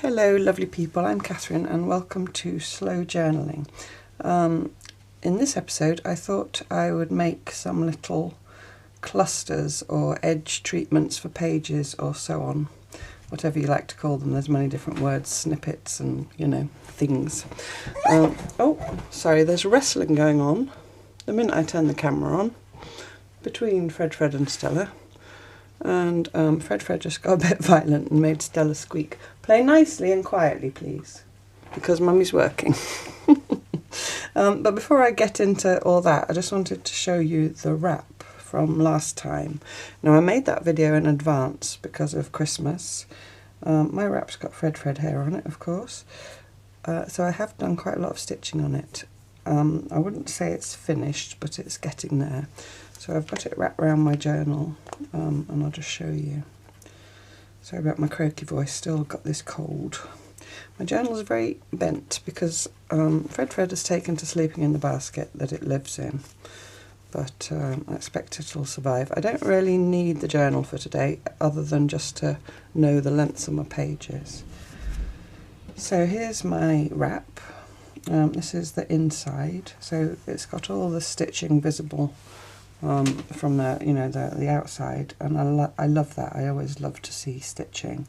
Hello lovely people, I'm Catherine and welcome to Slow Journaling. In this episode I thought I would make some little clusters or edge treatments for pages or so on, whatever you like to call them. There's many different words, snippets and things. Oh sorry, there's wrestling going on the minute I turn the camera on between Fred and Stella. And Fred just got a bit violent and made Stella squeak. Play nicely and quietly, please, because Mummy's working. But before I get into all that, I just wanted to show you the wrap from last time. Now, I made that video in advance because of Christmas. My wrap's got Fred hair on it, of course. So I have done quite a lot of stitching on it. I wouldn't say it's finished, but it's getting there. So I've got it wrapped around my journal, and I'll just show you. Sorry about my croaky voice, still got this cold. My journal is very bent because Fred has taken to sleeping in the basket that it lives in, but I expect it'll survive. I don't really need the journal for today, other than just to know the lengths of my pages. So here's my wrap. This is the inside, so it's got all the stitching visible from the outside, and I love that. I always love to see stitching.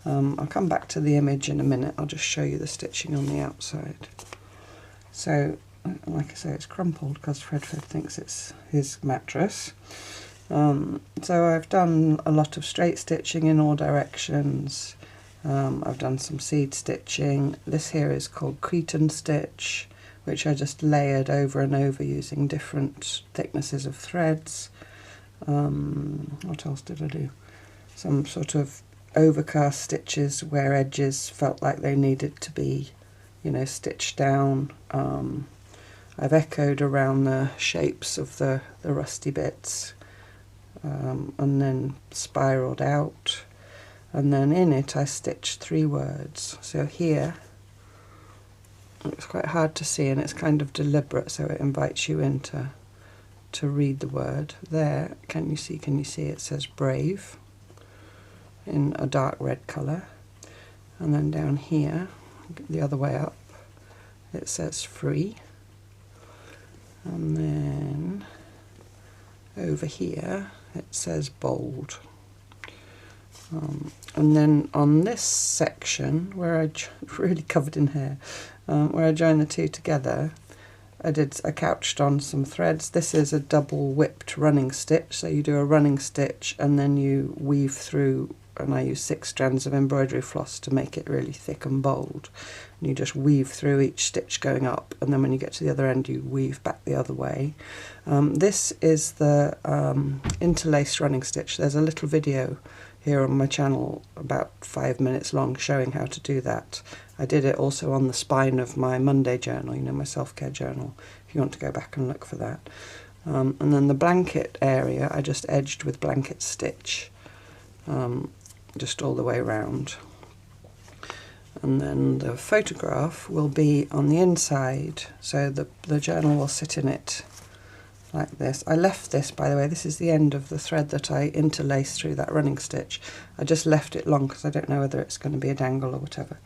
I'll come back to the image in a minute. I'll just show you the stitching on the outside. So like I say, it's crumpled because Fred thinks it's his mattress. So I've done a lot of straight stitching in all directions. I've done some seed stitching. This here is called Cretan stitch, which I just layered over and over using different thicknesses of threads. What else did I do? Some sort of overcast stitches where edges felt like they needed to be, stitched down. I've echoed around the shapes of the rusty bits, and then spiraled out. And then in it I stitched 3 words. So here, it's quite hard to see and it's kind of deliberate, so it invites you in to read the word. There, can you see it says brave in a dark red colour. And then down here, the other way up, it says free. And then over here it says bold. And then on this section, where I really covered in hair, where I joined the two together, I couched on some threads. This is a double whipped running stitch, so you do a running stitch and then you weave through, and I use 6 strands of embroidery floss to make it really thick and bold. And you just weave through each stitch going up, and then when you get to the other end you weave back the other way. This is the interlaced running stitch. There's a little video here on my channel about 5 minutes long showing how to do that. I did it also on the spine of my Monday journal, my self-care journal, if you want to go back and look for that. And then the blanket area I just edged with blanket stitch, just all the way around. And then the photograph will be on the inside, so the journal will sit in it like this. I left this, by the way, this is the end of the thread that I interlaced through that running stitch. I just left it long because I don't know whether it's going to be a dangle or whatever.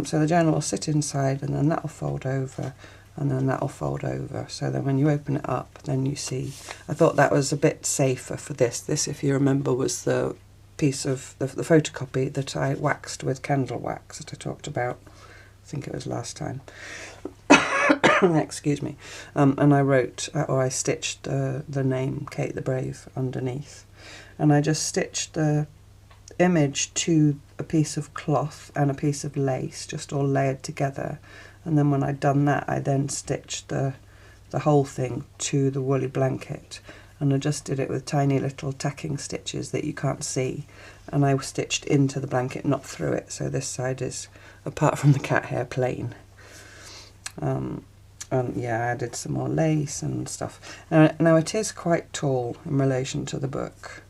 So the journal will sit inside, and then that will fold over, and then that will fold over. So then when you open it up, then you see. I thought that was a bit safer for this. This, if you remember, was the piece of the photocopy that I waxed with candle wax that I talked about. I think it was last time. Excuse me. And I wrote, or I stitched the name Kate the Brave underneath, and I just stitched the image to a piece of cloth and a piece of lace, just all layered together. And then when I'd done that, I then stitched the whole thing to the woolly blanket, and I just did it with tiny little tacking stitches that you can't see, and I stitched into the blanket, not through it, so this side is, apart from the cat hair, plain. And yeah, I added some more lace and stuff. Now it is quite tall in relation to the book.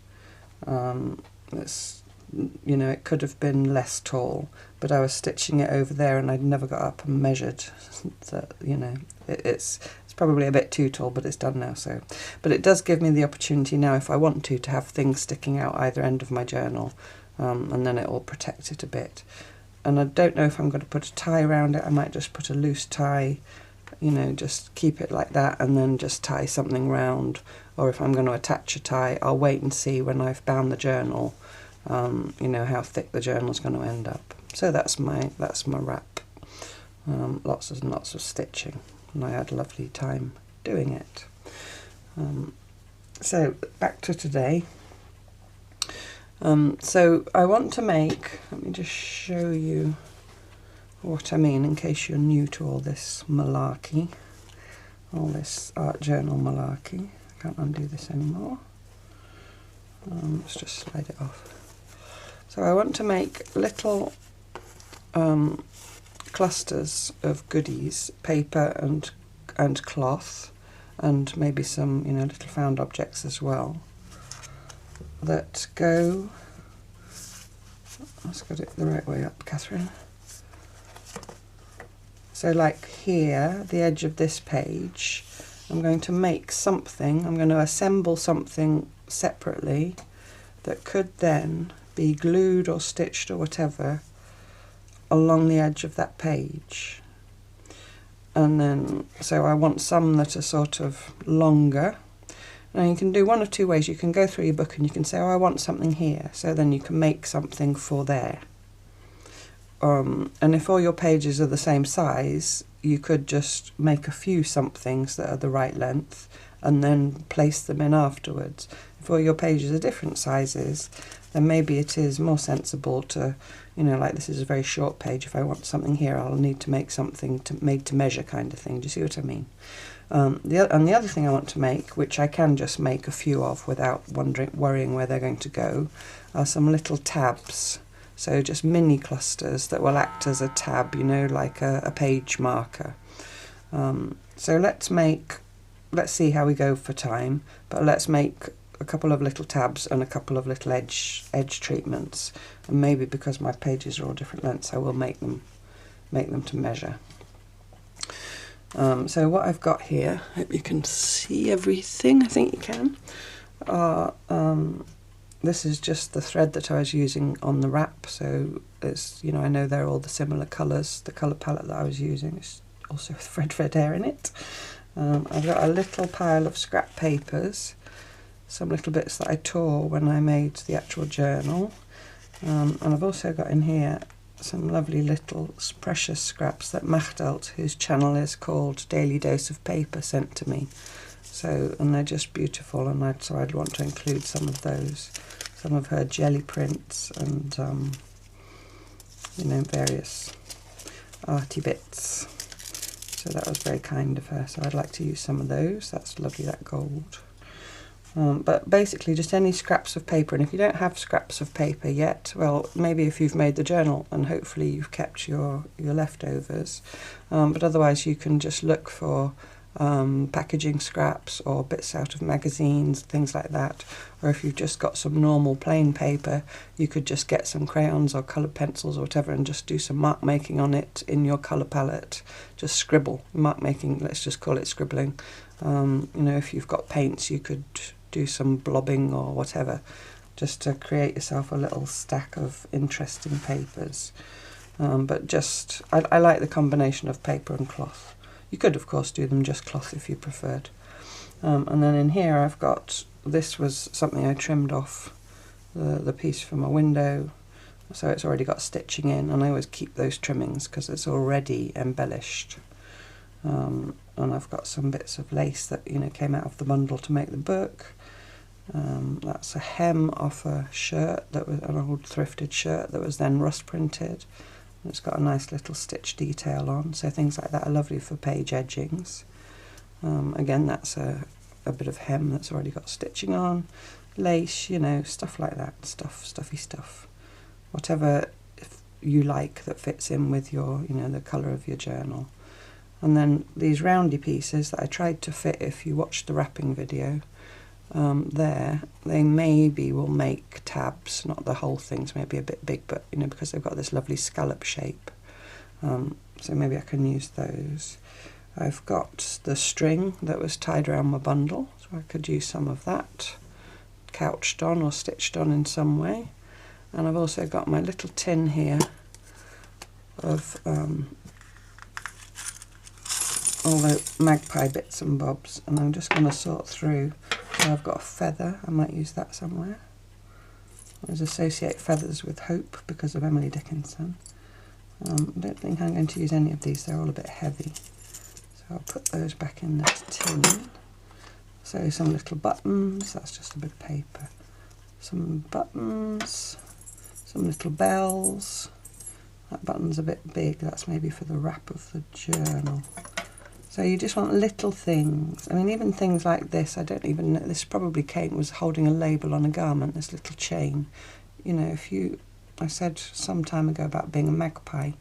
It's, it could have been less tall, but I was stitching it over there and I'd never got up and measured. So, it's probably a bit too tall, but it's done now. So, but it does give me the opportunity now, if I want to have things sticking out either end of my journal, and then it will protect it a bit. and I don't know if I'm going to put a tie around it. I might just put a loose tie, you know, just keep it like that and then just tie something round. Or if I'm going to attach a tie, I'll wait and see when I've bound the journal, you know, how thick the journal's going to end up. So that's my wrap. Lots and lots of stitching, and I had a lovely time doing it. So back to today. So I want to make, let me just show you what I mean in case you're new to all this malarkey, all this art journal malarkey. I can't undo this anymore. Let's just slide it off. So I want to make little clusters of goodies, paper and cloth, and maybe some, you know, little found objects as well, that go, let's get it the right way up, Catherine. So like here, the edge of this page, I'm going to make something, I'm going to assemble something separately that could then be glued or stitched or whatever along the edge of that page. And then, so I want some that are sort of longer. Now you can do one of two ways. You can go through your book and you can say, oh, I want something here. So then you can make something for there. And if all your pages are the same size, you could just make a few somethings that are the right length and then place them in afterwards. If all your pages are different sizes, then maybe it is more sensible to, you know, like this is a very short page. If I want something here, I'll need to make something made to measure kind of thing. Do you see what I mean? The other thing I want to make, which I can just make a few of without worrying where they're going to go, are some little tabs. So just mini clusters that will act as a tab, you know, like a page marker. So let's see how we go for time, but let's make a couple of little tabs and a couple of little edge treatments, and maybe because my pages are all different lengths, I will make them to measure. So what I've got here, I hope you can see everything. I think you can. This is just the thread that I was using on the wrap, so it's, you know, I know they're all the similar colours. The colour palette that I was using is also with red hair in it. I've got a little pile of scrap papers, some little bits that I tore when I made the actual journal, and I've also got in here some lovely little precious scraps that Machtelt, whose channel is called Daily Dose of Paper, sent to me. So, and they're just beautiful, and so I'd want to include some of those, some of her jelly prints and you know, various arty bits. So that was very kind of her, so I'd like to use some of those. That's lovely, that gold. But basically just any scraps of paper, and if you don't have scraps of paper yet, well, maybe if you've made the journal and hopefully you've kept your leftovers, but otherwise you can just look for packaging scraps or bits out of magazines, things like that. Or if you've just got some normal plain paper, you could just get some crayons or coloured pencils or whatever and just do some mark making on it in your colour palette. Just scribble, mark making, let's just call it scribbling. You know, if you've got paints, you could do some blobbing or whatever, just to create yourself a little stack of interesting papers. But just, I like the combination of paper and cloth. You could of course do them just cloth if you preferred. And then in here I've got, this was something I trimmed off the piece from a window, so it's already got stitching in, and I always keep those trimmings because it's already embellished. And I've got some bits of lace that, you know, came out of the bundle to make the book. That's a hem off a shirt that was an old thrifted shirt that was then rust printed. It's got a nice little stitch detail on, so things like that are lovely for page edgings. Again, that's a bit of hem that's already got stitching on, lace, you know, stuff like that, stuffy stuff. Whatever you like that fits in with your, you know, the colour of your journal. And then these roundy pieces that I tried to fit, if you watched the wrapping video, there, they maybe will make tabs, not the whole thing's maybe a bit big, but you know, because they've got this lovely scallop shape, so maybe I can use those. I've got the string that was tied around my bundle, so I could use some of that, couched on or stitched on in some way. And I've also got my little tin here of all the magpie bits and bobs, and I'm just going to sort through. So I've got a feather, I might use that somewhere. I always associate feathers with hope because of Emily Dickinson. I don't think I'm going to use any of these, they're all a bit heavy. So I'll put those back in this tin. So some little buttons, that's just a bit of paper. Some buttons, some little bells. That button's a bit big, that's maybe for the wrap of the journal. So you just want little things. I mean, even things like this, I don't even know, this probably was holding a label on a garment, this little chain. You know, I said some time ago about being a magpie.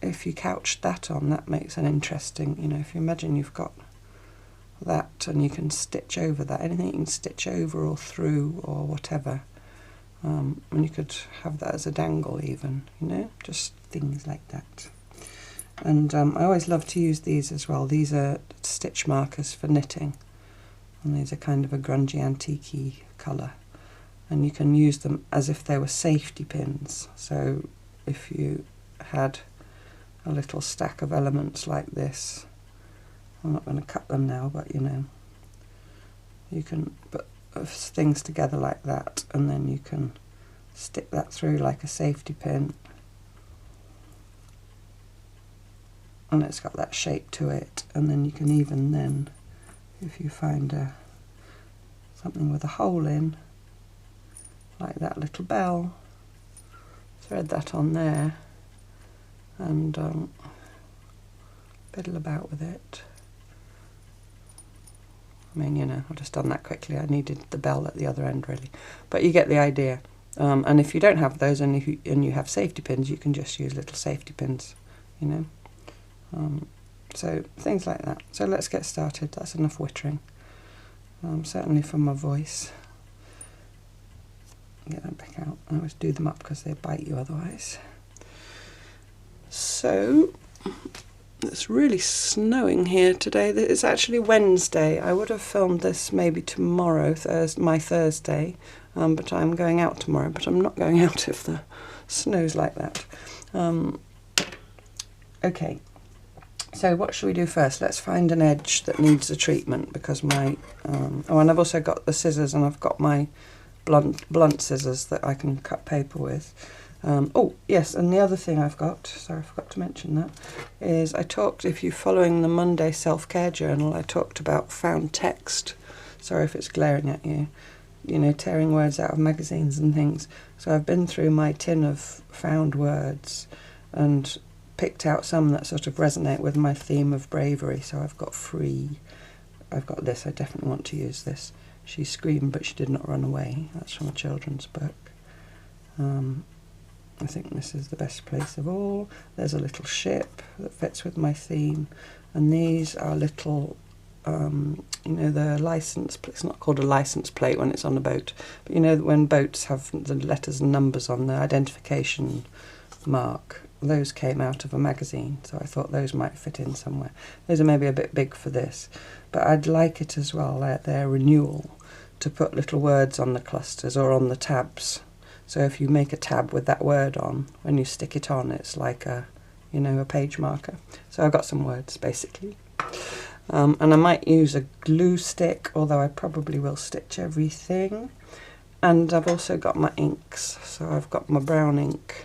If you couched that on, that makes an interesting, you know, if you imagine you've got that and you can stitch over that, anything you can stitch over or through or whatever. And you could have that as a dangle even, you know, just things like that. And I always love to use these as well. These are stitch markers for knitting, and these are kind of a grungy antique-y colour, and you can use them as if they were safety pins. So if you had a little stack of elements like this, I'm not going to cut them now, but you know, you can put things together like that, and then you can stick that through like a safety pin, and it's got that shape to it. And then you can even then, if you find something with a hole in, like that little bell, thread that on there and fiddle about with it. I mean, you know, I've just done that quickly. I needed the bell at the other end really, but you get the idea. And if you don't have those, and you have safety pins, you can just use little safety pins, you know. So things like that. So let's get started. That's enough wittering, certainly for my voice. Get that back out. I always do them up because they bite you otherwise. So it's really snowing here today. It's actually Wednesday. I would have filmed this maybe tomorrow, my Thursday, but I'm going out tomorrow. But I'm not going out if the snow's like that. Okay. So what should we do first? Let's find an edge that needs a treatment, because my oh, and I've also got the scissors, and I've got my blunt scissors that I can cut paper with. Oh yes, and the other thing I've got, sorry I forgot to mention that, is I talked, if you're following the Monday self-care journal, I talked about found text. Sorry if it's glaring at you, you know, tearing words out of magazines and things. So I've been through my tin of found words and picked out some that sort of resonate with my theme of bravery. So I've got free, I've got this, I definitely want to use this. She screamed but she did not run away. That's from a children's book. I think this is the best place of all. There's a little ship that fits with my theme, and these are little, you know, the license, it's not called a license plate when it's on a boat, but you know when boats have the letters and numbers on the identification mark, those came out of a magazine, so I thought those might fit in somewhere. Those are maybe a bit big for this, but I'd like it as well, their renewal, to put little words on the clusters or on the tabs. So if you make a tab with that word on, when you stick it on, it's like a, you know, a page marker. So I've got some words basically. And I might use a glue stick, although I probably will stitch everything. And I've also got my inks. So I've got my brown ink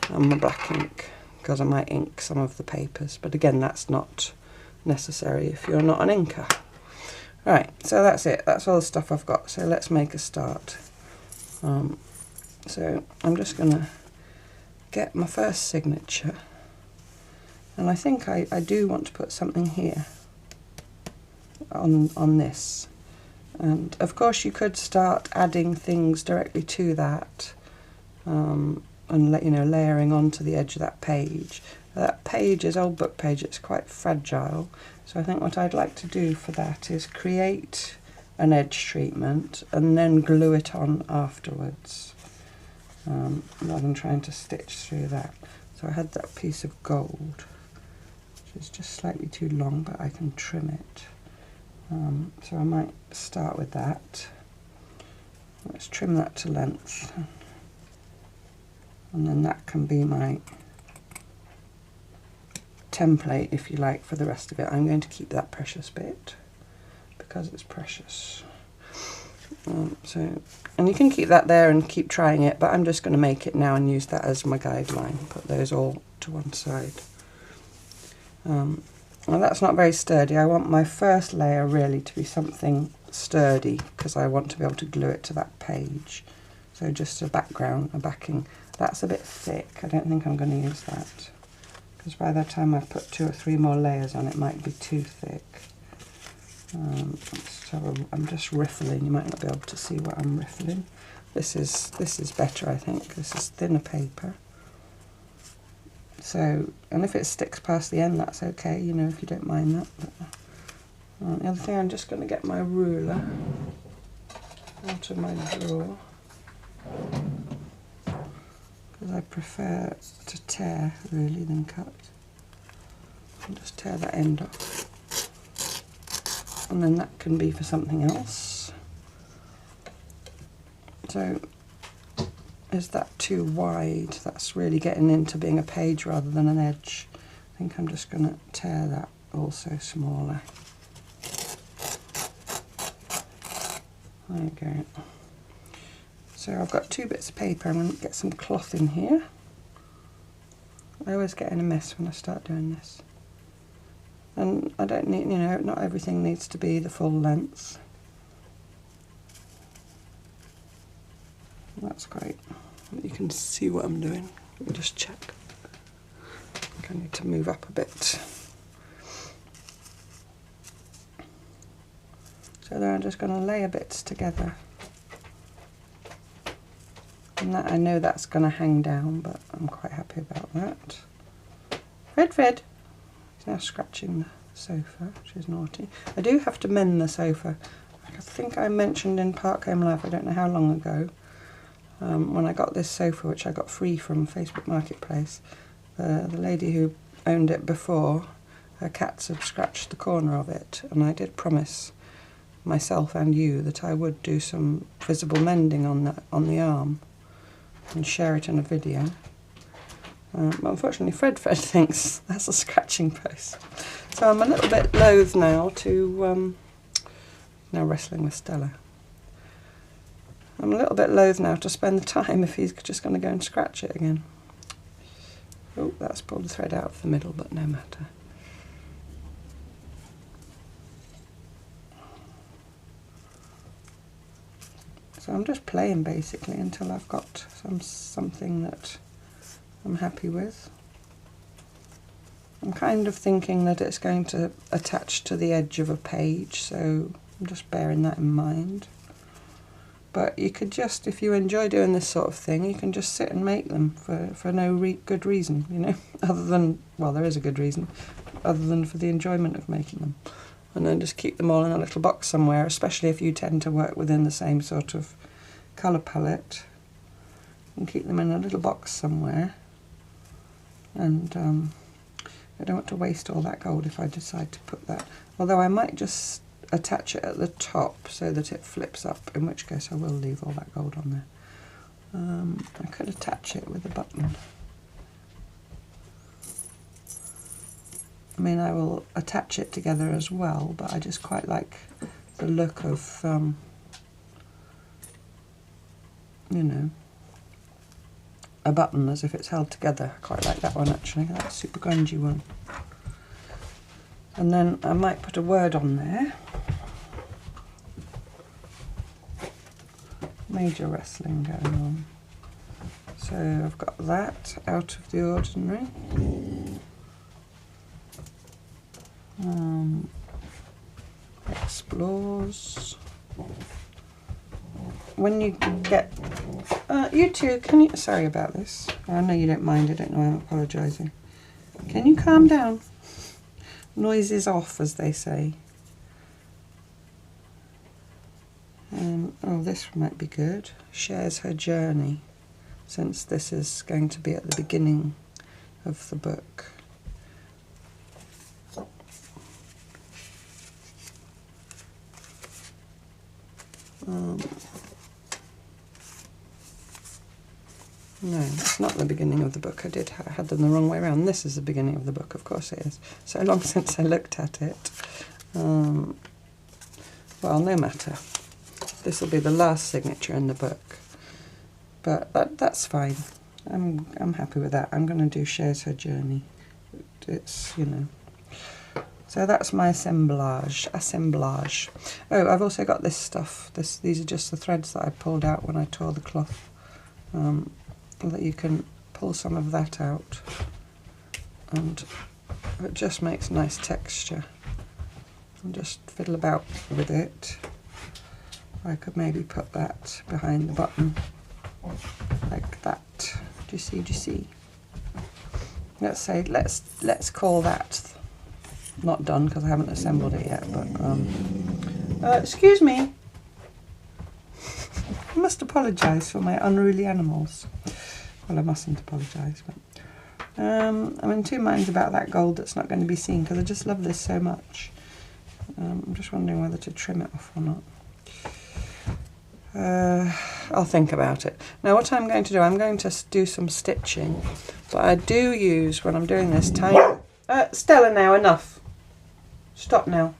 and my black ink, because I might ink some of the papers. But again, that's not necessary if you're not an inker. Right, so that's it. That's all the stuff I've got. So let's make a start. So I'm just going to get my first signature, and I think I do want to put something here on this, and of course you could start adding things directly to that, and you know, layering onto the edge of that page. That page is old book page, it's quite fragile, so I think what I'd like to do for that is create an edge treatment and then glue it on afterwards. Rather than trying to stitch through that. So I had that piece of gold, which is just slightly too long, but I can trim it. So I might start with that. Let's trim that to length. And then that can be my template, if you like, for the rest of it. I'm going to keep that precious bit because it's precious. And you can keep that there and keep trying it, but I'm just going to make it now and use that as my guideline. Put those all to one side. Well, that's not very sturdy. I want my first layer really to be something sturdy because I want to be able to glue it to that page. So just a background, a backing. That's a bit thick. I don't think I'm going to use that because by the time I put 2 or 3 more layers on, it might be too thick. I'm just riffling. You might not be able to see what I'm riffling. This is better, I think. This is thinner paper. So, and if it sticks past the end, that's okay, you know, if you don't mind that. But, the other thing, I'm just going to get my ruler out of my drawer because I prefer to tear really than cut. I'll just tear that end off. And then that can be for something else. So, is that too wide? That's really getting into being a page rather than an edge. I think I'm just going to tear that also smaller. There you go. So I've got 2 bits of paper. I'm going to get some cloth in here. I always get in a mess when I start doing this. And I don't need, you know, not everything needs to be the full length. That's great. You can see what I'm doing. Let me just check. I think I need to move up a bit. So then I'm just going to layer bits together. And that, I know that's going to hang down, but I'm quite happy about that. Fred! He's now scratching the sofa, which is naughty. I do have to mend the sofa. I think I mentioned in Park Home Life, I don't know how long ago, when I got this sofa, which I got free from Facebook Marketplace, the lady who owned it before, her cats had scratched the corner of it, and I did promise myself and you that I would do some visible mending on the arm and share it in a video. But unfortunately Fred thinks that's a scratching post. So I'm a little bit loath now to, now wrestling with Stella. I'm a little bit loath now to spend the time if he's just going to go and scratch it again. Oh, that's pulled the thread out of the middle, but no matter. So I'm just playing basically until I've got something that I'm happy with. I'm kind of thinking that it's going to attach to the edge of a page, so I'm just bearing that in mind. But you could just, if you enjoy doing this sort of thing, you can just sit and make them for no good reason, you know, other than, well, there is a good reason, other than for the enjoyment of making them. And then just keep them all in a little box somewhere, especially if you tend to work within the same sort of colour palette. And keep them in a little box somewhere. And I don't want to waste all that gold if I decide to put that. Although I might just attach it at the top so that it flips up, in which case I will leave all that gold on there. I could attach it with a button. I mean, I will attach it together as well, but I just quite like the look of, you know, a button as if it's held together. I quite like that one actually, that super grungy one. And then I might put a word on there. Major wrestling going on. So I've got that, out of the ordinary. Explores. When you get, you two, can you, sorry about this. I know you don't mind, I don't know why I'm apologising. Can you calm down? Noise is off, as they say. Oh, this might be good. Shares her journey, since this is going to be at the beginning of the book. No, it's not the beginning of the book. I had them the wrong way around. This is the beginning of the book, of course it is. So long since I looked at it. Well, no matter. This will be the last signature in the book. But that's fine. I'm happy with that. I'm going to do Shares Her Journey. It's, you know. So that's my assemblage. Oh, I've also got this stuff. These are just the threads that I pulled out when I tore the cloth. That you can pull some of that out, and it just makes nice texture. And just fiddle about with it. I could maybe put that behind the button, like that. Do you see? Let's say let's call that not done because I haven't assembled it yet. But excuse me. I must apologise for my unruly animals. Well, I mustn't apologise, but I'm in two minds about that gold that's not going to be seen because I just love this so much. I'm just wondering whether to trim it off or not. I'll think about it. Now what I'm going to do, I'm going to do some stitching, but I do use, when I'm doing this, tiny... Stella, now, enough. Stop now.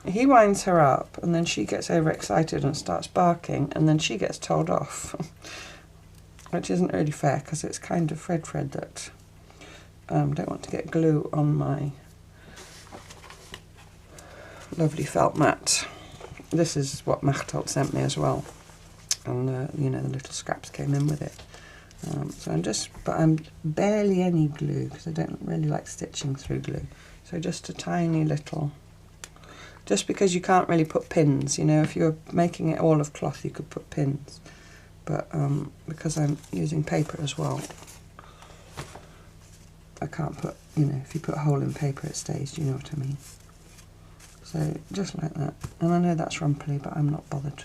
He winds her up and then she gets overexcited and starts barking and then she gets told off, which isn't really fair because it's kind of Fred that don't want to get glue on my lovely felt mat. This is what Machteld sent me as well, and you know, the little scraps came in with it. But I'm barely any glue because I don't really like stitching through glue. So just a tiny little. Just because you can't really put pins, you know, if you're making it all of cloth you could put pins, but because I'm using paper as well, I can't put, you know, if you put a hole in paper it stays, do you know what I mean? So just like that, and I know that's rumply but I'm not bothered.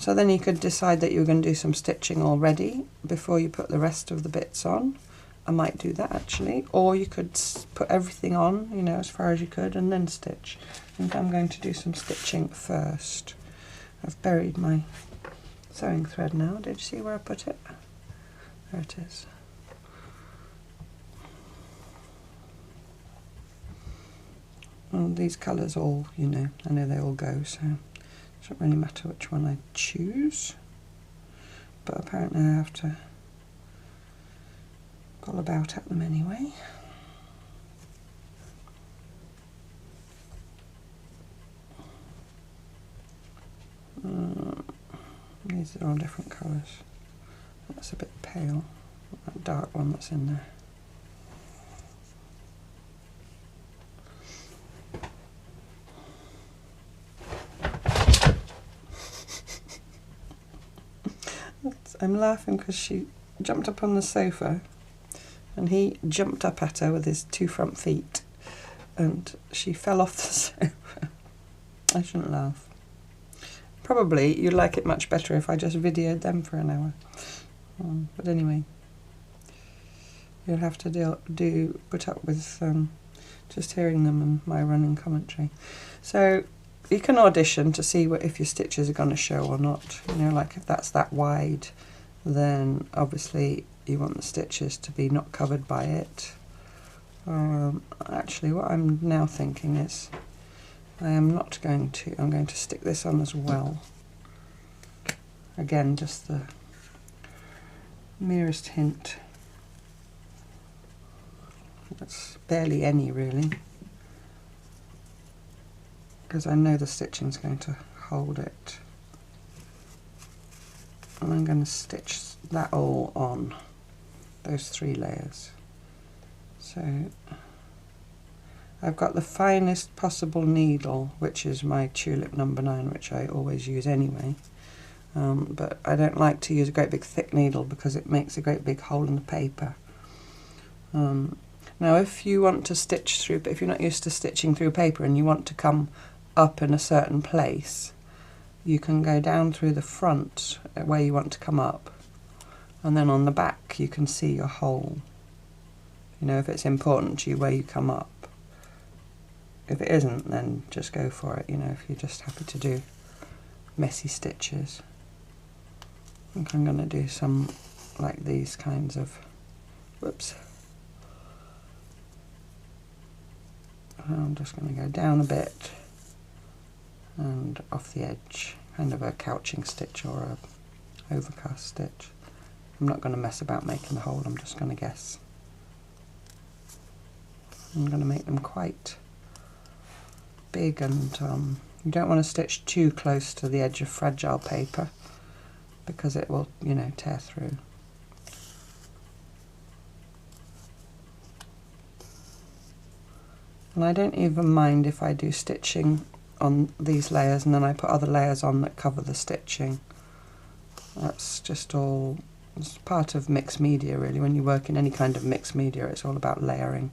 So then you could decide that you're going to do some stitching already before you put the rest of the bits on. I might do that actually, or you could put everything on, you know, as far as you could and then stitch. I think I'm going to do some stitching first. I've buried my sewing thread now. Did you see where I put it? There it is. And these colours all, you know, I know they all go, so it doesn't really matter which one I choose. But apparently I have to go about at them anyway. These are all different colours. That's a bit pale, that dark one that's in there. I'm laughing because she jumped up on the sofa and he jumped up at her with his two front feet and she fell off the sofa. I shouldn't laugh. Probably you'd like it much better if I just videoed them for an hour. But anyway, you'll have to put up with just hearing them and my running commentary. So you can audition to see if your stitches are going to show or not. You know, like if that's that wide, then obviously you want the stitches to be not covered by it. Actually, what I'm now thinking is I'm going to stick this on as well. Again, just the merest hint. That's barely any really, because I know the stitching's going to hold it. And I'm going to stitch that all on, those 3 layers. So I've got the finest possible needle, which is my tulip number 9, which I always use anyway. But I don't like to use a great big thick needle because it makes a great big hole in the paper. Now if you want to stitch through, if you're not used to stitching through paper and you want to come up in a certain place, you can go down through the front where you want to come up, and then on the back you can see your hole. You know, if it's important to you where you come up. If it isn't, then just go for it, you know, if you're just happy to do messy stitches. think I'm going to do some like these kinds of, whoops. I'm just going to go down a bit and off the edge, kind of a couching stitch or a overcast stitch. I'm not going to mess about making the hole, I'm just going to guess. I'm going to make them quite big, and you don't want to stitch too close to the edge of fragile paper because it will, you know, tear through. And I don't even mind if I do stitching on these layers and then I put other layers on that cover the stitching. That's just all, it's part of mixed media really. When you work in any kind of mixed media, it's all about layering.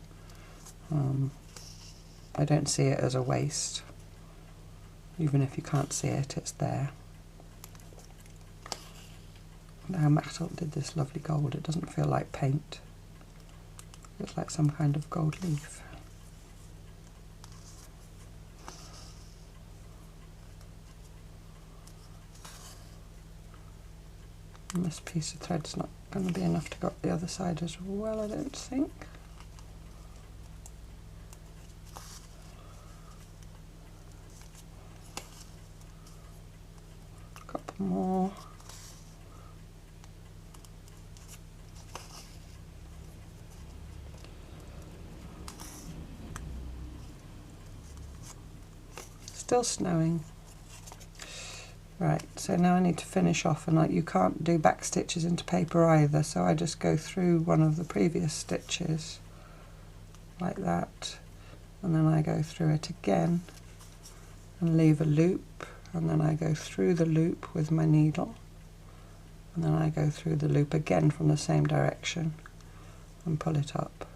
I don't see it as a waste. Even if you can't see it, it's there. Now Maxwell did this lovely gold. It doesn't feel like paint. It's like some kind of gold leaf. And this piece of thread's not going to be enough to go up the other side as well, I don't think. A couple more. Still snowing. Right, so now I need to finish off, and you can't do back stitches into paper either, so I just go through one of the previous stitches like that, and then I go through it again and leave a loop, and then I go through the loop with my needle, and then I go through the loop again from the same direction and pull it up,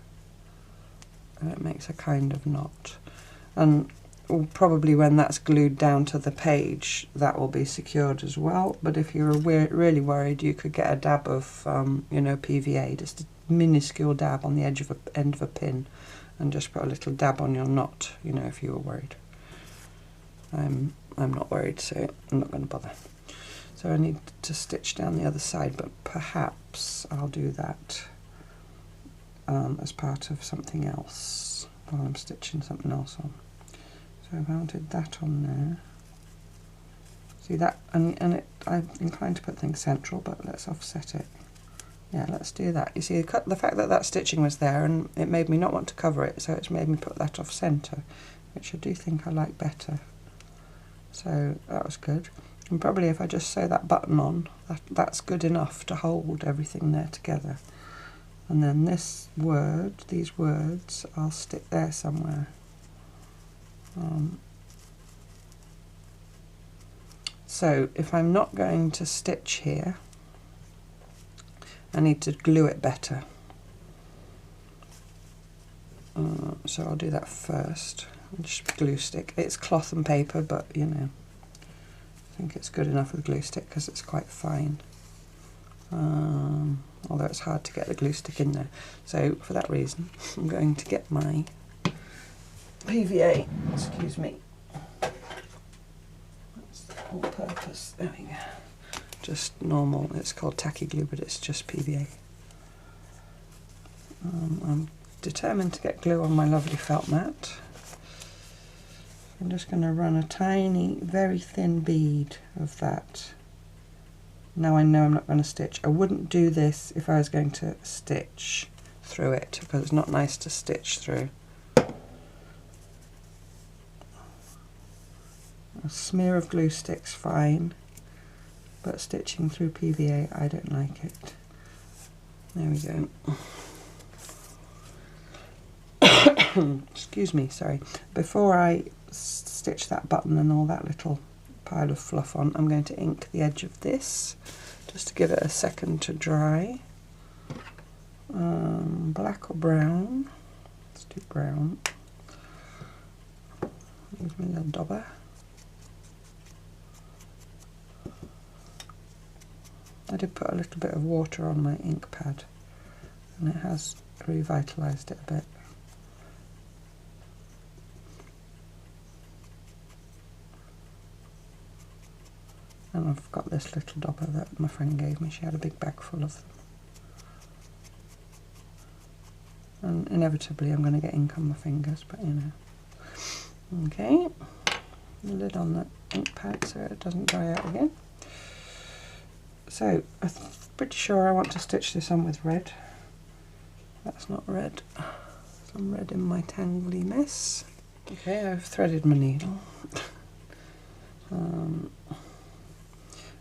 and it makes a kind of knot. And probably when that's glued down to the page, that will be secured as well. But if you're really worried, you could get a dab of, you know, PVA, just a minuscule dab on the edge of end of a pin, and just put a little dab on your knot. You know, if you were worried. I'm not worried, so I'm not going to bother. So I need to stitch down the other side, but perhaps I'll do that as part of something else while I'm stitching something else on. So I've mounted that on there. See that, and I'm inclined to put things central, but let's offset it. Yeah, let's do that. You see, the fact that that stitching was there, and it made me not want to cover it, so it's made me put that off centre, which I do think I like better. So that was good. And probably if I just sew that button on, that's good enough to hold everything there together. And then this word, these words, I'll stick there somewhere. So if I'm not going to stitch here, I need to glue it better. So I'll do that first. Just glue stick. It's cloth and paper, but you know, I think it's good enough with glue stick because it's quite fine. Although it's hard to get the glue stick in there. So for that reason, I'm going to get my PVA, excuse me, that's all purpose, there we go, just normal, it's called tacky glue, but it's just PVA. I'm determined to get glue on my lovely felt mat. I'm just going to run a tiny, very thin bead of that. Now I know I'm not going to stitch. I wouldn't do this if I was going to stitch through it, because it's not nice to stitch through. A smear of glue stick's fine, but stitching through PVA, I don't like it. There we go. Excuse me, sorry. Before I stitch that button and all that little pile of fluff on, I'm going to ink the edge of this, just to give it a second to dry. Black or brown? Let's do brown. Use my little dauber. I did put a little bit of water on my ink pad, and it has revitalised it a bit. And I've got this little dobber that my friend gave me. She had a big bag full of them. And inevitably I'm going to get ink on my fingers, but you know. Okay, the lid on the ink pad so it doesn't dry out again. So I'm pretty sure I want to stitch this on with red. That's not red. Some red in my tangly mess. Okay, I've threaded my needle.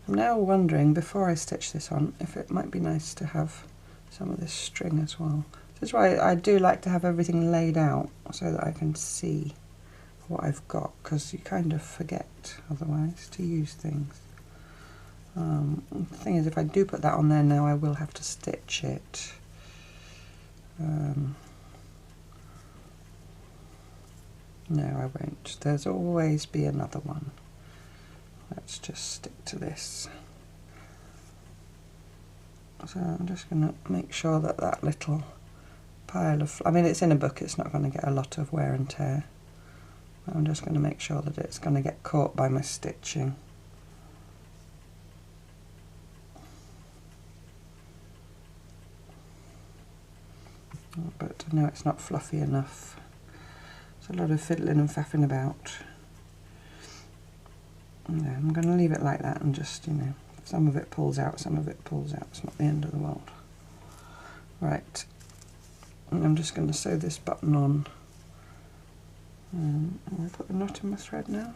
I'm now wondering, before I stitch this on, if it might be nice to have some of this string as well. This is why I do like to have everything laid out so that I can see what I've got, because you kind of forget otherwise to use things. The thing is, if I do put that on there now, I will have to stitch it. No, I won't. There's always be another one. Let's just stick to this. So I'm just going to make sure that that little pile of, I mean, it's in a book, it's not going to get a lot of wear and tear. I'm just going to make sure that it's going to get caught by my stitching. But I know it's not fluffy enough. There's a lot of fiddling and faffing about. No, I'm going to leave it like that and just, you know, some of it pulls out, some of it pulls out. It's not the end of the world. Right, and I'm just going to sew this button on. Have I put a knot in my thread now?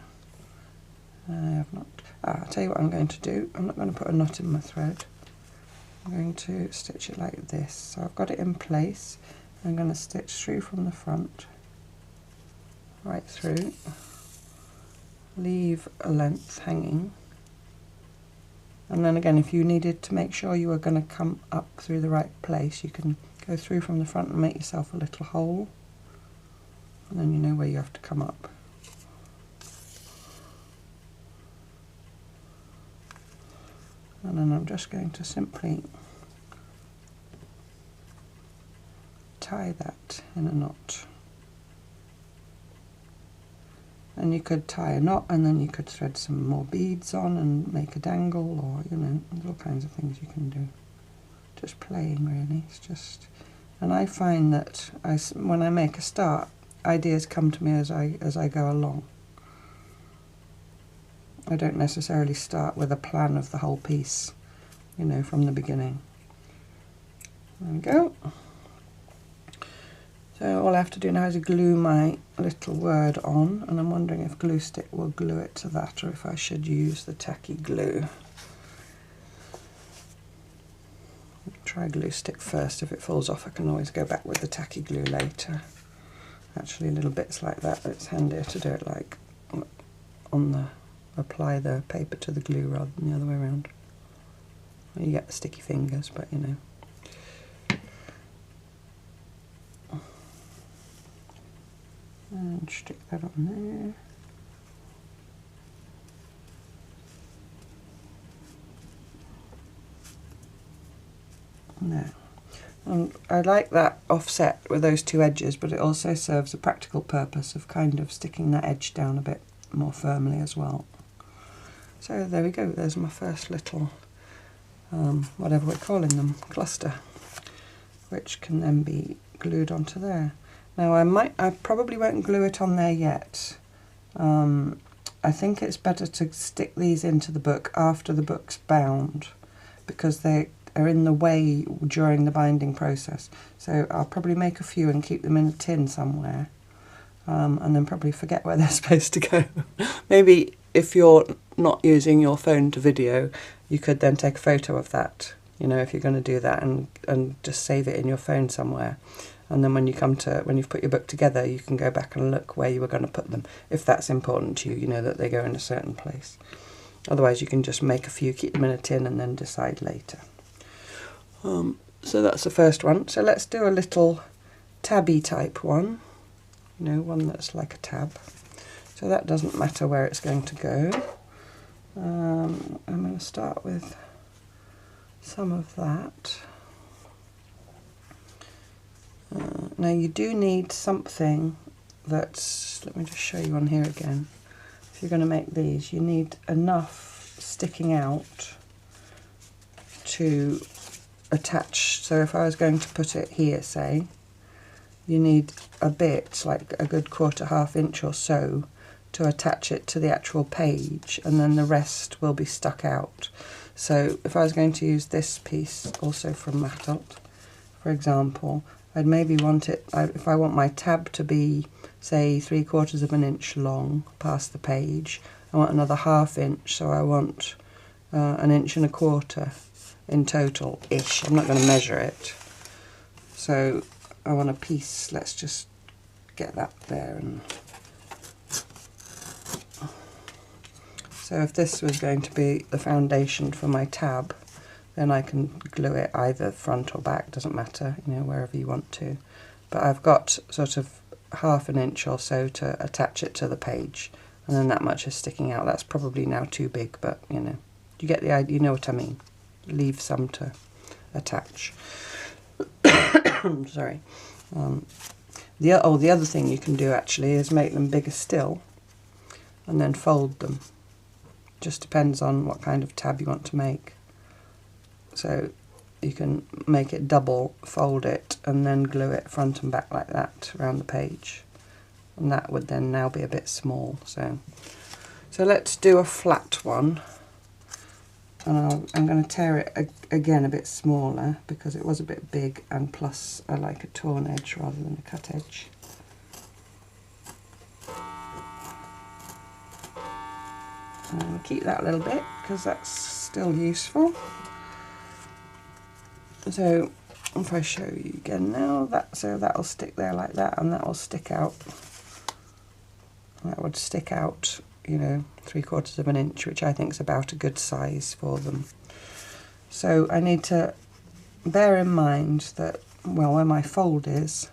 I have not. I'll tell you what I'm going to do. I'm not going to put a knot in my thread. I'm going to stitch it like this. So I've got it in place. I'm going to stitch through from the front, right through, leave a length hanging, and then again, if you needed to make sure you were going to come up through the right place, you can go through from the front and make yourself a little hole, and then you know where you have to come up. And then I'm just going to simply tie that in a knot. And you could tie a knot and then you could thread some more beads on and make a dangle, or you know, there's all kinds of things you can do. Just playing really, it's just, and I find that when I make a start, ideas come to me as I go along. I don't necessarily start with a plan of the whole piece, you know, from the beginning. There we go. So all I have to do now is glue my little word on, and I'm wondering if glue stick will glue it to that, or if I should use the tacky glue. Try glue stick first. If it falls off, I can always go back with the tacky glue later. Actually, little bits like that, it's handier to do it like on the, apply the paper to the glue rather than the other way around. You get the sticky fingers, but you know. And stick that on there. Now, I like that offset with those two edges, but it also serves a practical purpose of kind of sticking that edge down a bit more firmly as well. So there we go, there's my first little, whatever we're calling them, cluster, which can then be glued onto there. Now I probably won't glue it on there yet. I think it's better to stick these into the book after the book's bound, because they are in the way during the binding process. So I'll probably make a few and keep them in a tin somewhere, and then probably forget where they're supposed to go. Maybe if you're not using your phone to video, you could then take a photo of that, you know, if you're going to do that, and just save it in your phone somewhere. And then when you've put your book together, you can go back and look where you were going to put them, if that's important to you, you know, that they go in a certain place. Otherwise, you can just make a few, keep them in a tin, and then decide later. So that's the first one. So let's do a little tabby type one, you know, one that's like a tab. So that doesn't matter where it's going to go. I'm going to start with some of that. Now you do need something that's, let me just show you on here again. If you're going to make these, you need enough sticking out to attach. So if I was going to put it here, say, you need a bit, like a good half inch or so, to attach it to the actual page, and then the rest will be stuck out. So if I was going to use this piece also from Mattelt, for example, I'd maybe want it, if I want my tab to be, say, 3/4 of an inch long past the page, I want another ½ inch, so I want 1.25 inches in total-ish. I'm not going to measure it. So I want a piece, let's just get that there. And so if this was going to be the foundation for my tab, then I can glue it either front or back, doesn't matter, you know, wherever you want to. But I've got sort of ½ inch or so to attach it to the page, and then that much is sticking out. That's probably now too big, but you know, you get the idea, you know what I mean. Leave some to attach. Sorry. The other thing you can do actually is make them bigger still and then fold them. Just depends on what kind of tab you want to make. So you can make it double, fold it, and then glue it front and back like that around the page. And that would then now be a bit small. So let's do a flat one. And I'm going to tear it again a bit smaller because it was a bit big, and plus I like a torn edge rather than a cut edge. And I'll keep that a little bit because that's still useful. So if I show you again now, so that'll stick there like that, and that will stick out. That would stick out, you know, 3/4 of an inch, which I think is about a good size for them. So I need to bear in mind that, well, where my fold is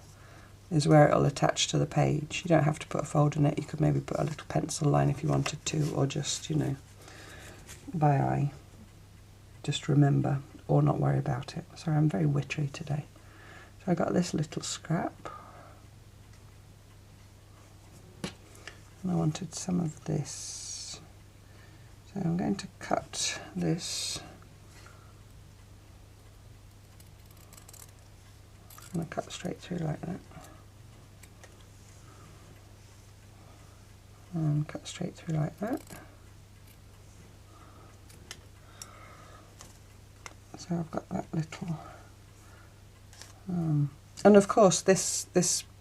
where it'll attach to the page. You don't have to put a fold in it. You could maybe put a little pencil line if you wanted to, or just, you know, by eye. Just remember, or not worry about it. Sorry, I'm very wittery today. So I got this little scrap. And I wanted some of this. So I'm going to cut this. I'm going to cut straight through like that. And cut straight through like that. So I've got that little, and of course this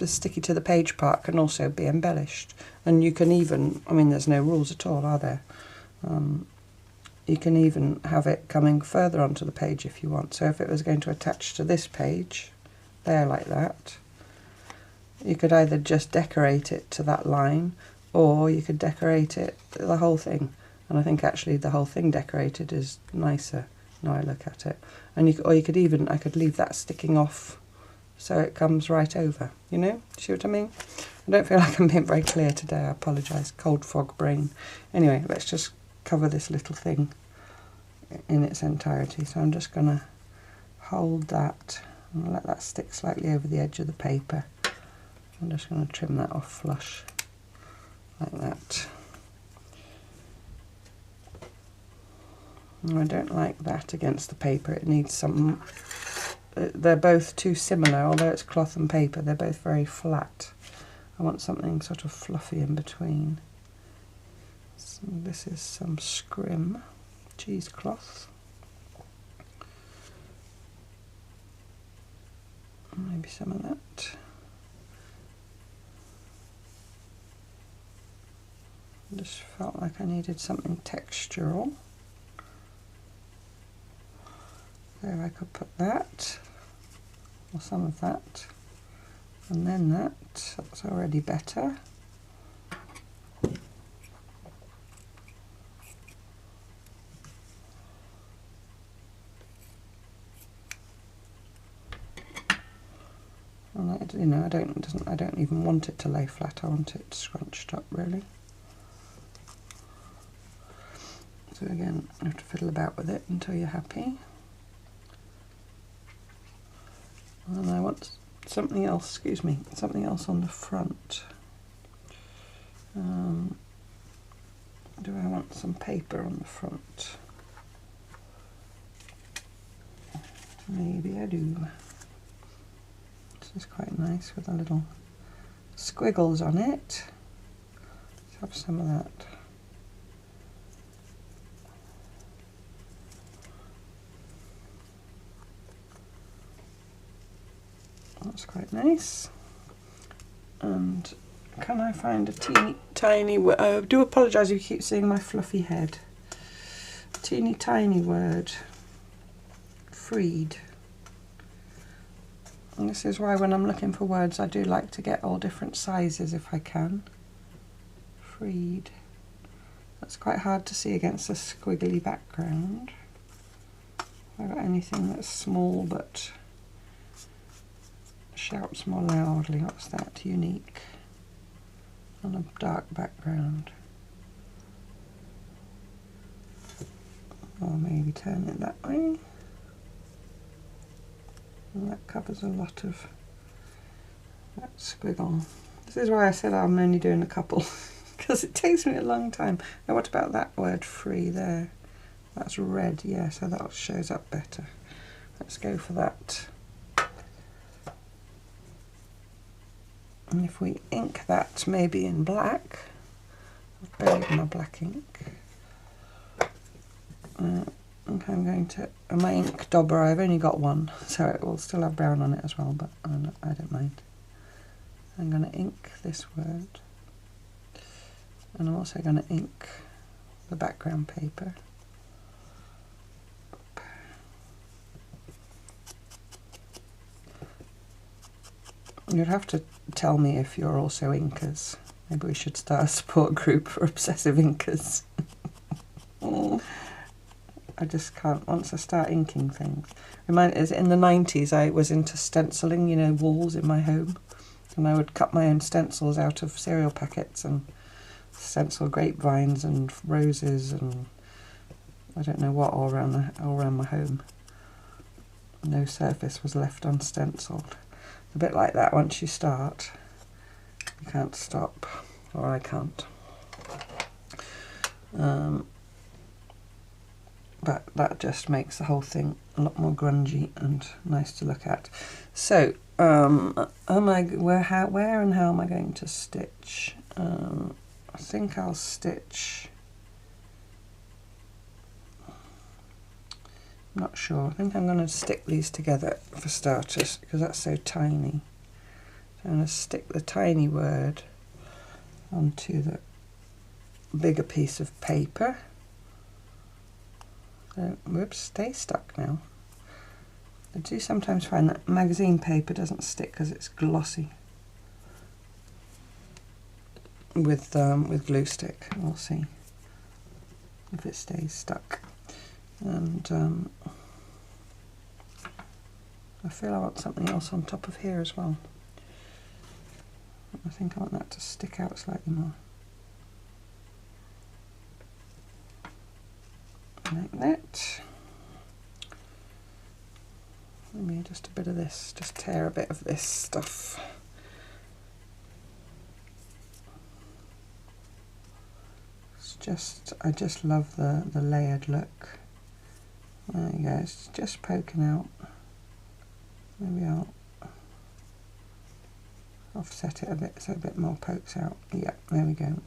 sticky to the page part can also be embellished, and you can even, I mean, there's no rules at all, are there? You can even have it coming further onto the page if you want. So if it was going to attach to this page, there like that, you could either just decorate it to that line, or you could decorate it, the whole thing. And I think actually the whole thing decorated is nicer. Now I look at it, and I could leave that sticking off so it comes right over, you know, see what I mean? I don't feel like I'm being very clear today, I apologise, cold fog brain. Anyway, let's just cover this little thing in its entirety. So I'm just going to hold that and let that stick slightly over the edge of the paper. I'm just going to trim that off flush like that. I don't like that against the paper. It needs some, they're both too similar, although it's cloth and paper, they're both very flat. I want something sort of fluffy in between. So this is some scrim cheesecloth. Maybe some of that. I just felt like I needed something textural. There, I could put that, or some of that, and then that's already better. And you know, I don't even want it to lay flat. I want it scrunched up, really. So again, you have to fiddle about with it until you're happy. And I want something else, excuse me, something else on the front. do I want some paper on the front? Maybe I do. This is quite nice with a little squiggles on it. Let's have some of that. That's quite nice. And can I find a teeny tiny word? I do apologise if you keep seeing my fluffy head. A teeny tiny word. Freed. And this is why when I'm looking for words I do like to get all different sizes if I can. Freed. That's quite hard to see against a squiggly background. Have I got anything that's small but shouts more loudly? What's that? Unique. On a dark background. Or maybe turn it that way. And that covers a lot of that squiggle. This is why I said I'm only doing a couple, because it takes me a long time. Now what about that word free there? That's red, yeah, so that shows up better. Let's go for that. And if we ink that maybe in black, I've buried my black ink. I think I'm going to, my ink dauber, I've only got one, so it will still have brown on it as well, but I don't mind. I'm going to ink this word, and I'm also going to ink the background paper. You'd have to tell me if you're also inkers. Maybe we should start a support group for obsessive inkers. I just can't, once I start inking things. In the 90s I was into stenciling, you know, walls in my home. And I would cut my own stencils out of cereal packets and stencil grapevines and roses and I don't know what all around my home. No surface was left unstenciled. A bit like that, once you start, you can't stop, or I can't. But that just makes the whole thing a lot more grungy and nice to look at. So, where and how am I going to stitch? I think I'll stitch. I'm not sure. I think I'm going to stick these together for starters because that's so tiny. So I'm going to stick the tiny word onto the bigger piece of paper. So, whoops, stay stuck now. I do sometimes find that magazine paper doesn't stick because it's glossy with glue stick. We'll see if it stays stuck. And I feel I want something else on top of here as well. I think I want that to stick out slightly more. Like that. Maybe just a bit of this, just tear a bit of this stuff. It's just, I just love the layered look. There you go, it's just poking out. Maybe I'll offset it a bit so a bit more pokes out. Yeah, there we go.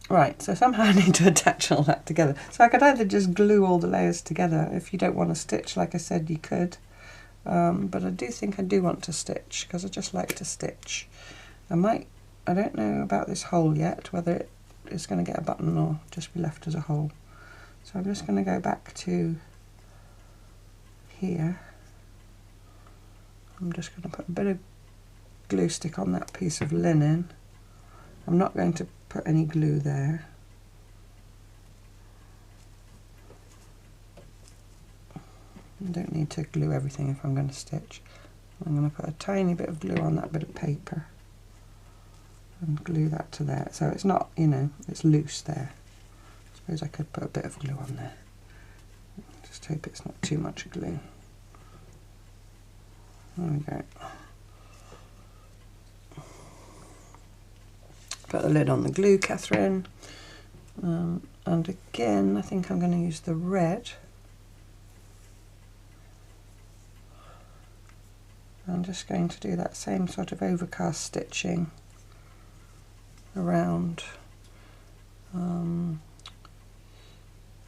Right, so somehow I need to attach all that together. So I could either just glue all the layers together. If you don't want to stitch, like I said, you could. But I do think I do want to stitch because I just like to stitch. I don't know about this hole yet, whether it's going to get a button or just be left as a hole. So I'm just going to go back to here. I'm just going to put a bit of glue stick on that piece of linen. I'm not going to put any glue there. I don't need to glue everything if I'm going to stitch. I'm going to put a tiny bit of glue on that bit of paper and glue that to there. So it's not, you know, it's loose there. I suppose I could put a bit of glue on there. Just hope it's not too much glue. There we go. Put the lid on the glue, Catherine. And again, I think I'm going to use the red. I'm just going to do that same sort of overcast stitching around.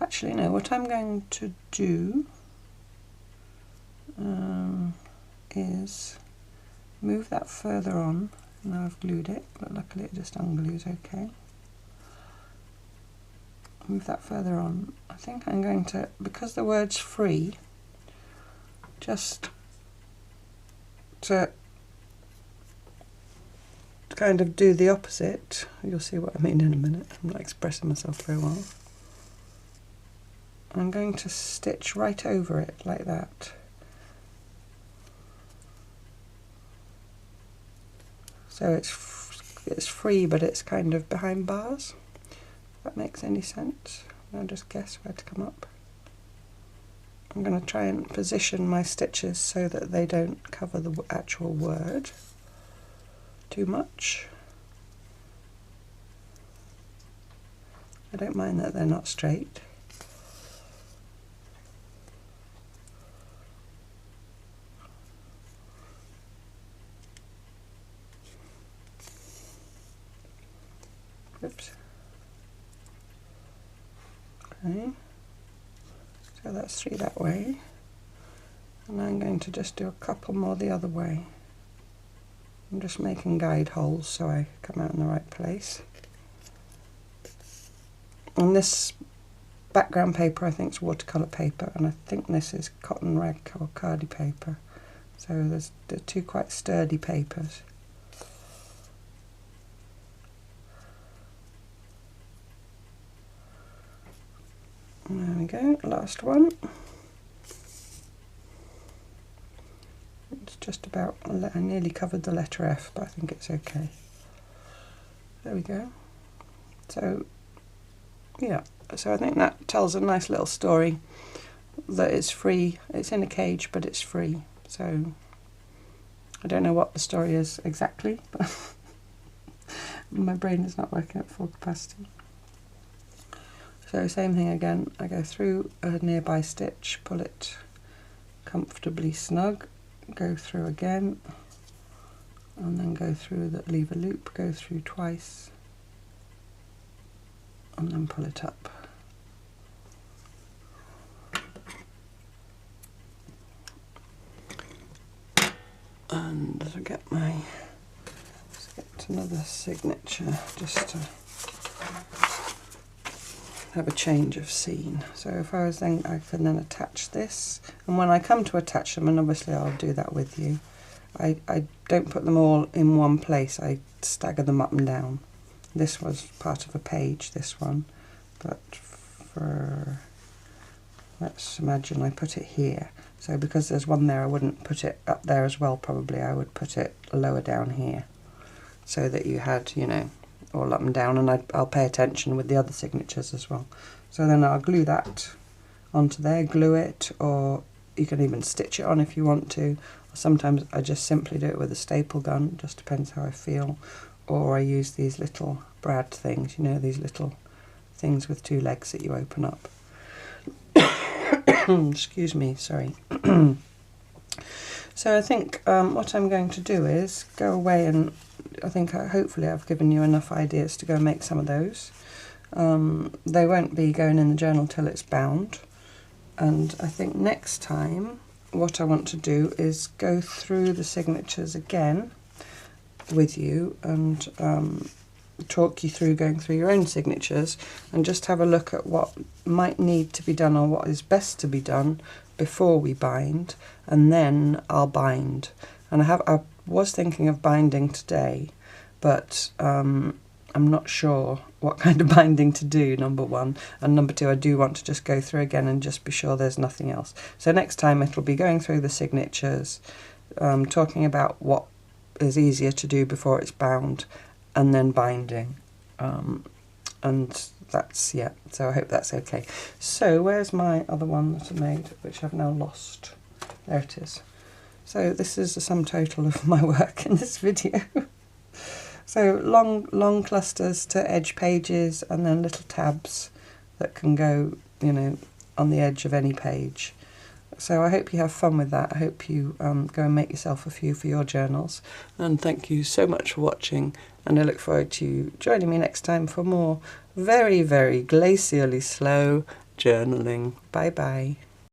Actually, no, what I'm going to do is move that further on. Now I've glued it, but luckily it just unglues okay. Move that further on. I think I'm going to, because the word's free, just to kind of do the opposite. You'll see what I mean in a minute. I'm not expressing myself very well. I'm going to stitch right over it like that. So it's free, but it's kind of behind bars. If that makes any sense. I'll just guess where to come up. I'm going to try and position my stitches so that they don't cover the actual word too much. I don't mind that they're not straight. Oops. Okay, so that's 3 that way, and I'm going to just do a couple more the other way. I'm just making guide holes so I come out in the right place. And this background paper I think is watercolour paper, and I think this is cotton rag or cardi paper. So they're 2 quite sturdy papers. There we go, last one. It's just about, I nearly covered the letter F, but I think it's okay. There we go. So, yeah, so I think that tells a nice little story that it's free. It's in a cage, but it's free. So, I don't know what the story is exactly, but my brain is not working at full capacity. So same thing again, I go through a nearby stitch, pull it comfortably snug, go through again, and then go through that, leave a loop, go through twice, and then pull it up. And I'll get let's get another signature just to have a change of scene. So if I was then, I can then attach this, and when I come to attach them, and obviously I'll do that with you, I don't put them all in one place, I stagger them up and down. This was part of a page, this one, but for, let's imagine I put it here. So because there's one there, I wouldn't put it up there as well probably, I would put it lower down here, so that you had, you know, all up and down, and I'll pay attention with the other signatures as well. So then I'll glue that onto there, glue it, or you can even stitch it on if you want to. Or sometimes I just simply do it with a staple gun, just depends how I feel. Or I use these little brad things, you know, these little things with 2 legs that you open up. Excuse me, sorry. So I think what I'm going to do is go away, and I think hopefully I've given you enough ideas to go and make some of those. They won't be going in the journal till it's bound, and I think next time what I want to do is go through the signatures again with you and talk you through going through your own signatures, and just have a look at what might need to be done or what is best to be done before we bind, and then I'll bind. And I was thinking of binding today, but I'm not sure what kind of binding to do, number 1, and number 2, I do want to just go through again and just be sure there's nothing else. So next time it'll be going through the signatures, talking about what is easier to do before it's bound, and then binding, and that's, yeah, so I hope that's okay. So where's my other one that I made, which I've now lost? There it is. So this is the sum total of my work in this video. So long clusters to edge pages, and then little tabs that can go, you know, on the edge of any page. So I hope you have fun with that. I hope you go and make yourself a few for your journals. And thank you so much for watching, and I look forward to you joining me next time for more very, very glacially slow journaling. Bye bye.